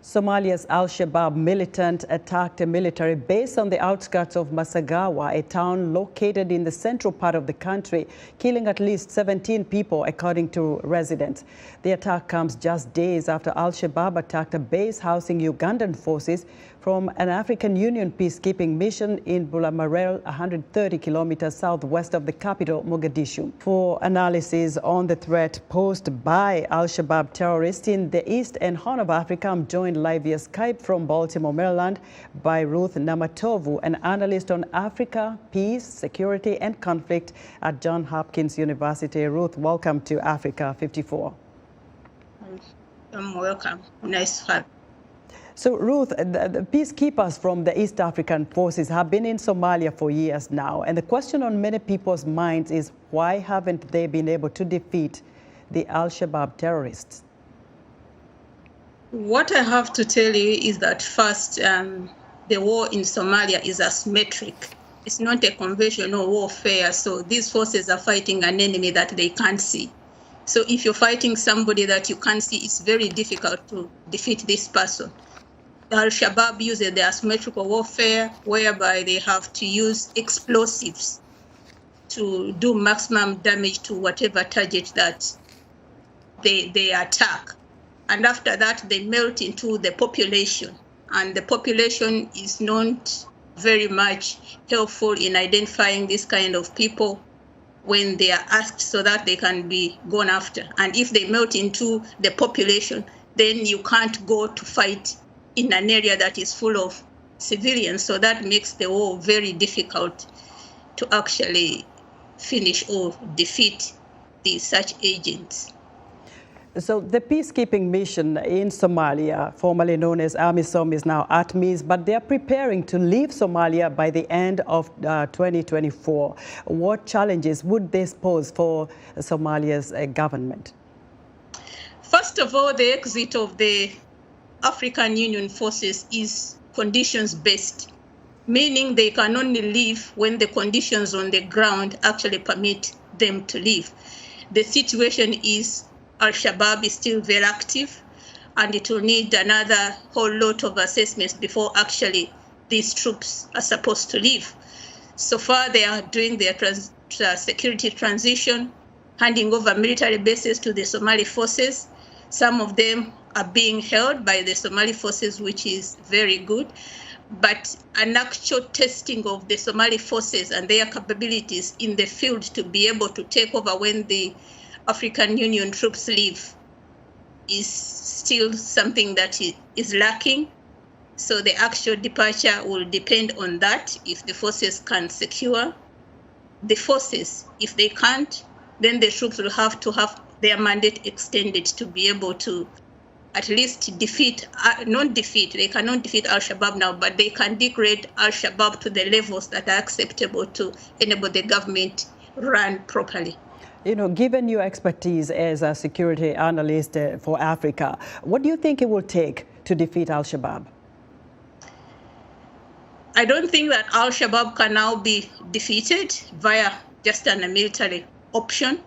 Somalia's Al-Shabaab militant attacked a military base on the outskirts of Masagawa, a town located in the central part of the country, killing at least 17 people, according to residents. The attack comes just days after Al-Shabaab attacked a base housing Ugandan forces from an African Union peacekeeping mission in Bulamarel, 130 kilometers southwest of the capital, Mogadishu. For analysis on the threat posed by Al-Shabaab terrorists in the East and Horn of Africa, I'm joined live via Skype from Baltimore, Maryland, by Ruth Namatovu, an analyst on Africa, peace, security, and conflict at Johns Hopkins University. Ruth, welcome to Africa 54. I'm welcome. Nice to have you. So, Ruth, the peacekeepers from the East African forces have been in Somalia for years now, and the question on many people's minds is, why haven't they been able to defeat the Al-Shabaab terrorists? What I have to tell you is that first, the war in Somalia is asymmetric. It's not a conventional warfare, so these forces are fighting an enemy that they can't see. So if you're fighting somebody that you can't see, it's very difficult to defeat this person. Al-Shabaab uses the asymmetrical warfare, whereby they have to use explosives to do maximum damage to whatever target that they attack. And after that, they melt into the population. And the population is not very much helpful in identifying this kind of people when they are asked, so that they can be gone after. And if they melt into the population, then you can't go to fight in an area that is full of civilians. So that makes the war very difficult to actually finish or defeat such agents. So the peacekeeping mission in Somalia, formerly known as AMISOM, is now ATMIS, but they are preparing to leave Somalia by the end of 2024. What challenges would this pose for Somalia's government? First of all, the exit of the African Union forces is conditions-based, meaning they can only leave when the conditions on the ground actually permit them to leave. The situation is Al-Shabaab is still very active, and it will need another whole lot of assessments before actually these troops are supposed to leave. So far, they are doing their security transition, handing over military bases to the Somali forces. Some of them are being held by the Somali forces, which is very good. But an actual testing of the Somali forces and their capabilities in the field to be able to take over when the African Union troops leave is still something that is lacking. So the actual departure will depend on that, if the forces can secure the forces. If they can't, then the troops will have to have their mandate extended to be able to at least defeat, they cannot defeat Al-Shabaab now, but they can degrade Al-Shabaab to the levels that are acceptable to enable the government run properly. You know, given your expertise as a security analyst for Africa, what do you think it will take to defeat Al-Shabaab? I don't think that Al-Shabaab can now be defeated via just a military option.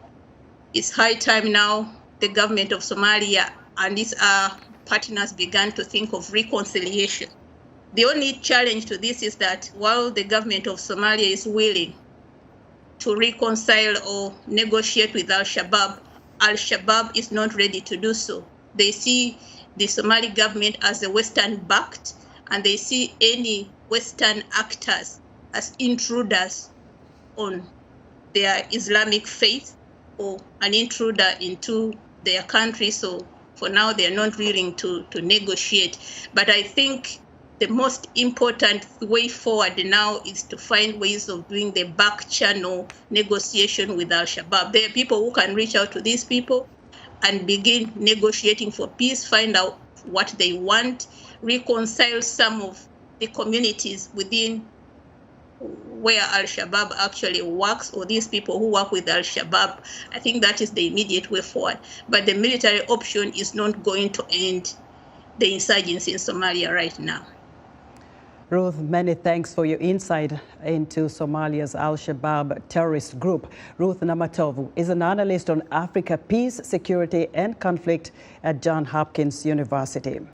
It's high time now the government of Somalia and its partners began to think of reconciliation. The only challenge to this is that while the government of Somalia is willing to reconcile or negotiate with Al-Shabaab, Al-Shabaab is not ready to do so. They see the Somali government as a Western-backed, and they see any Western actors as intruders on their Islamic faith or an intruder into their country. So for now, they are not willing to negotiate. But I think the most important way forward now is to find ways of doing the back channel negotiation with Al-Shabaab. There are people who can reach out to these people and begin negotiating for peace, find out what they want, reconcile some of the communities within where Al-Shabaab actually works, or these people who work with Al-Shabaab. I think that is the immediate way forward. But the military option is not going to end the insurgents in Somalia right now. Ruth, many thanks for your insight into Somalia's Al-Shabaab terrorist group. Ruth Namatovu is an analyst on Africa, peace, security, and conflict at Johns Hopkins University.